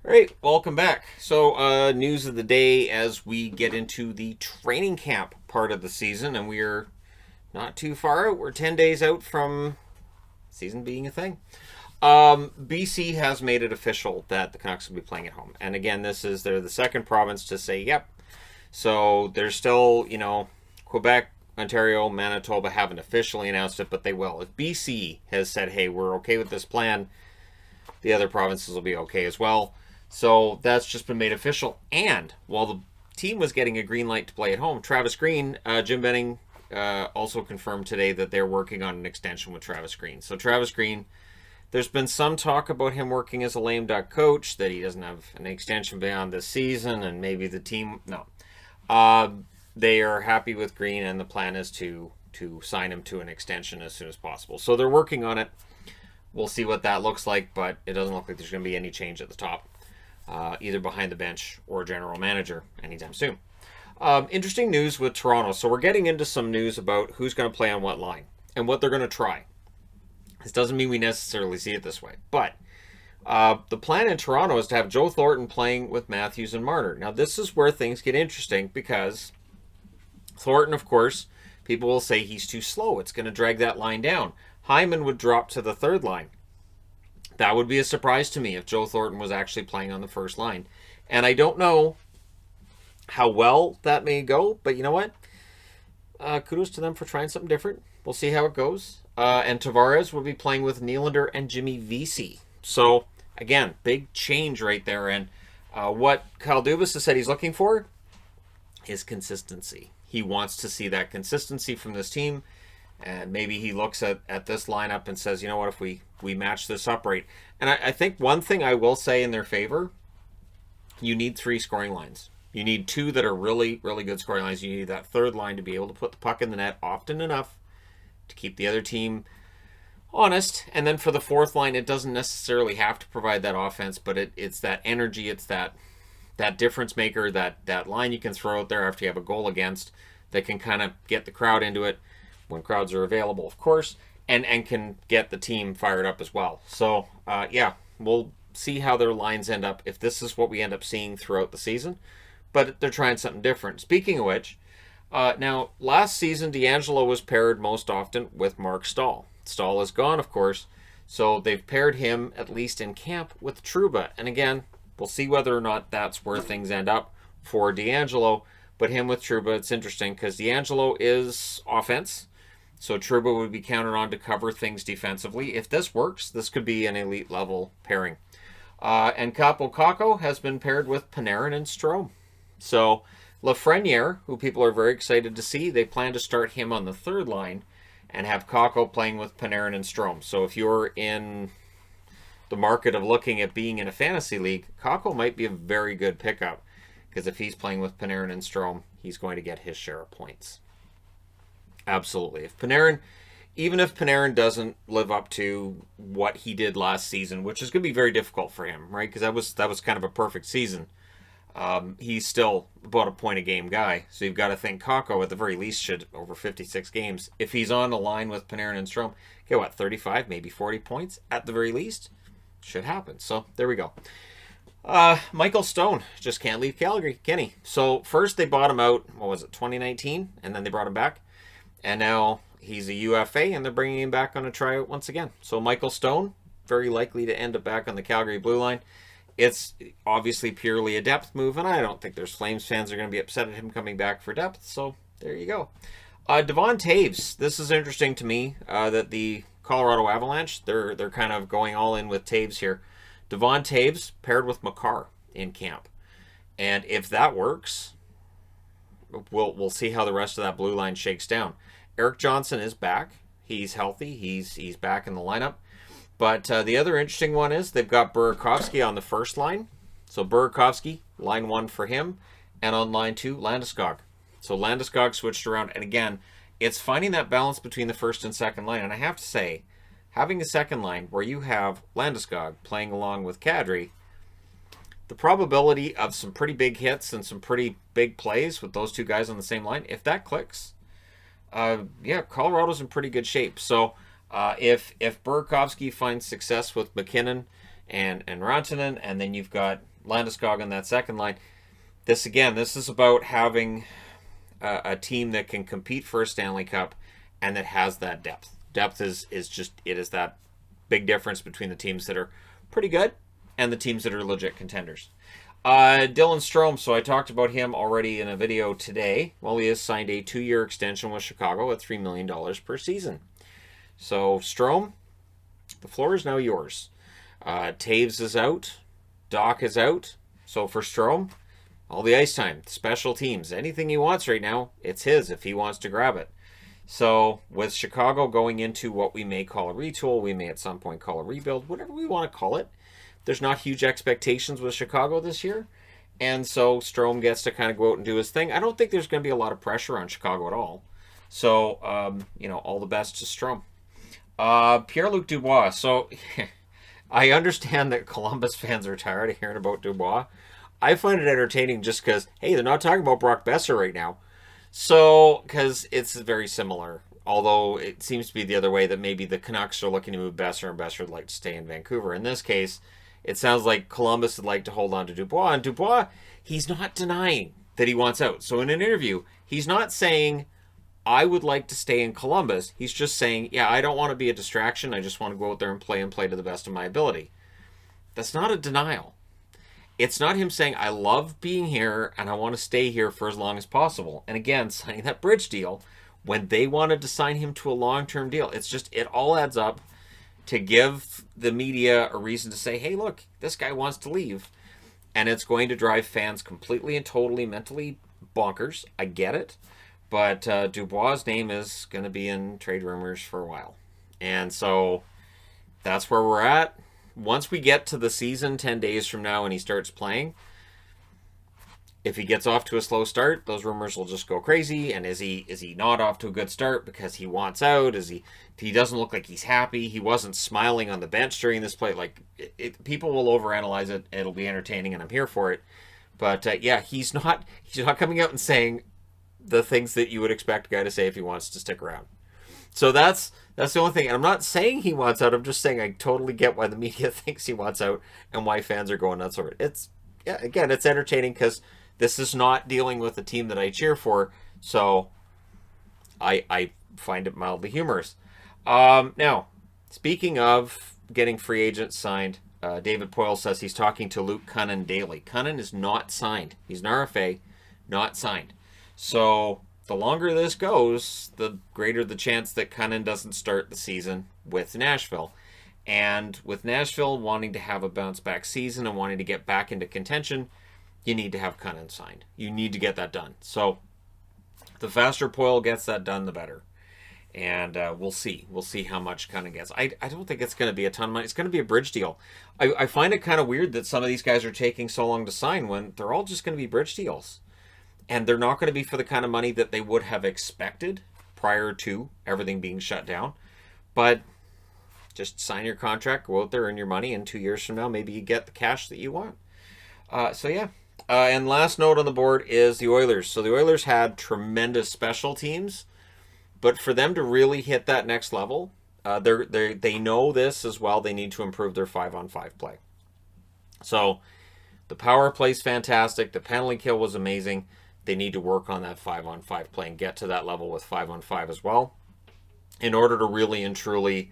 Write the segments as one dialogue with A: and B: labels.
A: All right, welcome back. So, news of the day as we get into the training camp part of the season, and we're not too far out. We're 10 days out from season being a thing. BC has made it official that the Canucks will be playing at home. And again, they're the second province to say yep. So, there's still, Quebec, Ontario, Manitoba haven't officially announced it, but they will. If BC has said, hey, we're okay with this plan, the other provinces will be okay as well. So that's just been made official. And while the team was getting a green light to play at home, Travis Green, Jim Benning also confirmed today that they're working on an extension with Travis Green. So Travis Green, there's been some talk about him working as a lame duck coach, that he doesn't have an extension beyond this season, and maybe the team, no. They are happy with Green, and the plan is to sign him to an extension as soon as possible. So they're working on it. We'll see what that looks like, but it doesn't look like there's going to be any change at the top. Either behind the bench or general manager anytime soon. Interesting news with Toronto. So we're getting into some news about who's going to play on what line and what they're going to try. This doesn't mean we necessarily see it this way. But the plan in Toronto is to have Joe Thornton playing with Matthews and Marner. Now this is where things get interesting because Thornton, of course, people will say he's too slow. It's going to drag that line down. Hyman would drop to the third line. That would be a surprise to me if Joe Thornton was actually playing on the first line. And I don't know how well that may go, but you know what? Kudos to them for trying something different. We'll see how it goes. And Tavares will be playing with Nylander and Jimmy Vesey. So, again, big change right there. And what Kyle Dubas has said he's looking for is consistency. He wants to see that consistency from this team. And maybe he looks at this lineup and says, you know what, if we match this up right. And I think one thing I will say in their favor, you need 3 scoring lines. You need 2 that are really, really good scoring lines. You need that third line to be able to put the puck in the net often enough to keep the other team honest. And then for the fourth line, it doesn't necessarily have to provide that offense, but it's that energy, it's that difference maker, that line you can throw out there after you have a goal against that can kind of get the crowd into it. When crowds are available, of course, and can get the team fired up as well. So, yeah, we'll see how their lines end up, if this is what we end up seeing throughout the season. But they're trying something different. Speaking of which, now, last season, DeAngelo was paired most often with Mark Stahl. Stahl is gone, of course, so they've paired him, at least in camp, with Trouba. And again, we'll see whether or not that's where things end up for DeAngelo. But him with Trouba, it's interesting, because DeAngelo is offense. So Trouba would be counted on to cover things defensively. If this works, this could be an elite level pairing. And Capo Caco has been paired with Panarin and Strome. So Lafreniere, who people are very excited to see, they plan to start him on the third line and have Caco playing with Panarin and Strome. So if you're in the market of looking at being in a fantasy league, Caco might be a very good pickup, because if he's playing with Panarin and Strome, he's going to get his share of points. Absolutely. Even if Panarin doesn't live up to what he did last season, which is going to be very difficult for him, right? Because that was kind of a perfect season. He's still about a point a game guy. So you've got to think Kakko at the very least should, over 56 games, if he's on a line with Panarin and Strome, get what, 35, maybe 40 points at the very least? Should happen. So there we go. Michael Stone just can't leave Calgary, can he? So first they bought him out, 2019? And then they brought him back. And now he's a UFA, and they're bringing him back on a tryout once again. So Michael Stone, very likely to end up back on the Calgary Blue Line. It's obviously purely a depth move, and I don't think there's Flames fans are going to be upset at him coming back for depth. So there you go. Devon Taves. This is interesting to me that the Colorado Avalanche, they're kind of going all in with Taves here. Devon Taves paired with Makar in camp. And if that works, we'll see how the rest of that blue line shakes down. Eric Johnson is back. He's healthy. He's back in the lineup. But the other interesting one is they've got Burakovsky on the first line. So Burakovsky, line 1 for him. And on line 2, Landeskog. So Landeskog switched around. And again, it's finding that balance between the first and second line. And I have to say, having a second line where you have Landeskog playing along with Kadri, the probability of some pretty big hits and some pretty big plays with those two guys on the same line, if that clicks, Colorado's in pretty good shape. So if Burakovsky finds success with McKinnon and Rantanen, and then you've got Landeskog on that second line. This is about having a team that can compete for a Stanley Cup and that has that depth. Depth is that big difference between the teams that are pretty good and the teams that are legit contenders. Dylan Strome, so I talked about him already in a video today. Well, he has signed a 2-year extension with Chicago at $3 million per season. So, Strome, the floor is now yours. Taves is out. Doc is out. So, for Strome, all the ice time, special teams, anything he wants right now, it's his if he wants to grab it. So, with Chicago going into what we may call a retool, we may at some point call a rebuild, whatever we want to call it, there's not huge expectations with Chicago this year. And so Strome gets to kind of go out and do his thing. I don't think there's going to be a lot of pressure on Chicago at all. So, all the best to Strome. Pierre-Luc Dubois. So, I understand that Columbus fans are tired of hearing about Dubois. I find it entertaining just because, hey, they're not talking about Brock Besser right now. So, because it's very similar. Although it seems to be the other way that maybe the Canucks are looking to move Besser and Besser would like to stay in Vancouver. In this case, it sounds like Columbus would like to hold on to Dubois. And Dubois, he's not denying that he wants out. So in an interview, he's not saying, I would like to stay in Columbus. He's just saying, yeah, I don't want to be a distraction. I just want to go out there and play to the best of my ability. That's not a denial. It's not him saying, I love being here and I want to stay here for as long as possible. And again, signing that bridge deal when they wanted to sign him to a long-term deal. It's just, it all adds up to give the media a reason to say, hey, look, this guy wants to leave. And it's going to drive fans completely and totally mentally bonkers. I get it. But Dubois' name is going to be in trade rumors for a while. And so that's where we're at. Once we get to the season 10 days from now and he starts playing, if he gets off to a slow start, those rumors will just go crazy. And is he not off to a good start because he wants out? He doesn't look like he's happy. He wasn't smiling on the bench during this play. Like people will overanalyze it. It'll be entertaining, and I'm here for it. But he's not coming out and saying the things that you would expect a guy to say if he wants to stick around. So that's the only thing. And I'm not saying he wants out. I'm just saying I totally get why the media thinks he wants out and why fans are going nuts over it. It's entertaining because this is not dealing with the team that I cheer for. So I find it mildly humorous. Now, speaking of getting free agents signed, David Poyle says he's talking to Luke Cunning daily. Cunning is not signed. He's an RFA, not signed. So the longer this goes, the greater the chance that Cunning doesn't start the season with Nashville. And with Nashville wanting to have a bounce-back season and wanting to get back into contention, you need to have Cunning signed. You need to get that done. So the faster Poyle gets that done, the better. And we'll see. We'll see how much Cunning gets. I don't think it's going to be a ton of money. It's going to be a bridge deal. I find it kind of weird that some of these guys are taking so long to sign when they're all just going to be bridge deals. And they're not going to be for the kind of money that they would have expected prior to everything being shut down. But just sign your contract, go out there, earn your money, and 2 years from now, maybe you get the cash that you want. And last note on the board is the Oilers. So the Oilers had tremendous special teams, but for them to really hit that next level, they know this as well. They need to improve their 5-on-5 play. So the power play's fantastic. The penalty kill was amazing. They need to work on that 5-on-5 play and get to that level with 5-on-5 as well in order to really and truly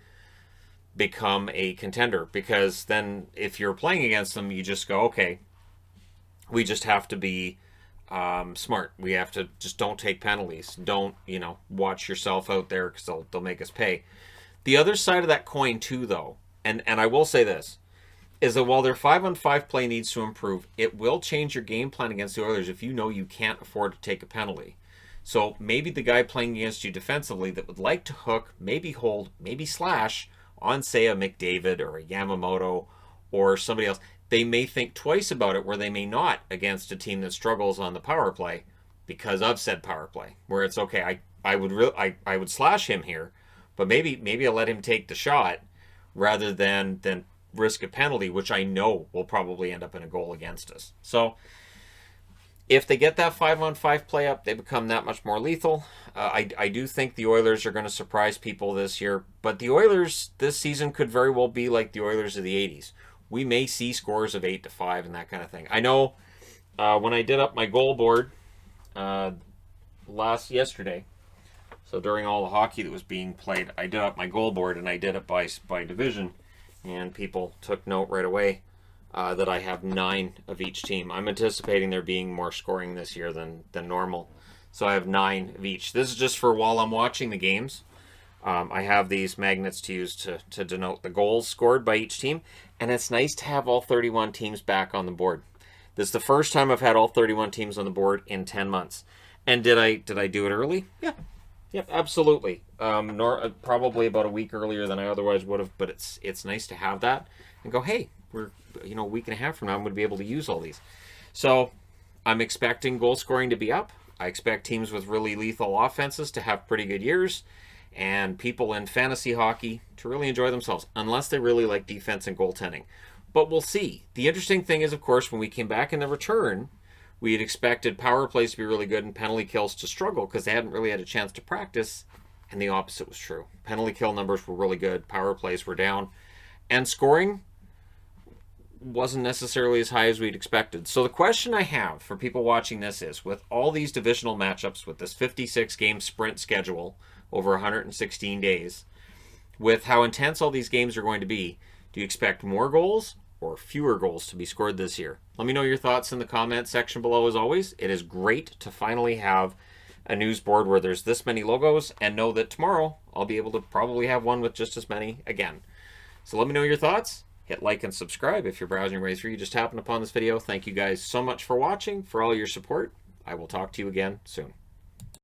A: become a contender. Because then if you're playing against them, you just go, okay, we just have to be smart. We have to just don't take penalties. Don't, watch yourself out there because they'll make us pay. The other side of that coin too, though, and I will say this, is that while their 5-on-5 play needs to improve, it will change your game plan against the Oilers if you know you can't afford to take a penalty. So maybe the guy playing against you defensively that would like to hook, maybe hold, maybe slash on, say, a McDavid or a Yamamoto or somebody else, they may think twice about it where they may not against a team that struggles on the power play because of said power play. Where it's okay, I would slash him here, but maybe I'll let him take the shot rather than risk a penalty, which I know will probably end up in a goal against us. So if they get that 5-on-5 play up, they become that much more lethal. I do think the Oilers are going to surprise people this year, but the Oilers this season could very well be like the Oilers of the 80s, we may see scores of 8-5 and that kind of thing. I know when I did up my goal board yesterday, so during all the hockey that was being played, I did up my goal board and I did it by division, and people took note right away that I have 9 of each team. I'm anticipating there being more scoring this year than normal, so I have 9 of each. This is just for while I'm watching the games. I have these magnets to use to denote the goals scored by each team, and it's nice to have all 31 teams back on the board. This is the first time I've had all 31 teams on the board in 10 months. And did I do it early? Yeah. Yep, absolutely. Probably about a week earlier than I otherwise would have, but it's nice to have that and go, hey, we're a week and a half from now I'm going to be able to use all these. So I'm expecting goal scoring to be up. I expect teams with really lethal offenses to have pretty good years, and people in fantasy hockey to really enjoy themselves, unless they really like defense and goaltending. But we'll see. The interesting thing is, of course, when we came back in the return, we had expected power plays to be really good and penalty kills to struggle because they hadn't really had a chance to practice, and the opposite was true. Penalty kill numbers were really good, power plays were down, and scoring wasn't necessarily as high as we'd expected. So the question I have for people watching this is, with all these divisional matchups, with this 56-game sprint schedule over 116 days, with how intense all these games are going to be, do you expect more goals or fewer goals to be scored this year? Let me know your thoughts in the comment section below. As always, it is great to finally have a news board where there's this many logos, and know that tomorrow I'll be able to probably have one with just as many again. So let me know your thoughts. Hit like and subscribe if you're browsing right through. You just happened upon this video. Thank you guys so much for watching, for all your support. I will talk to you again soon.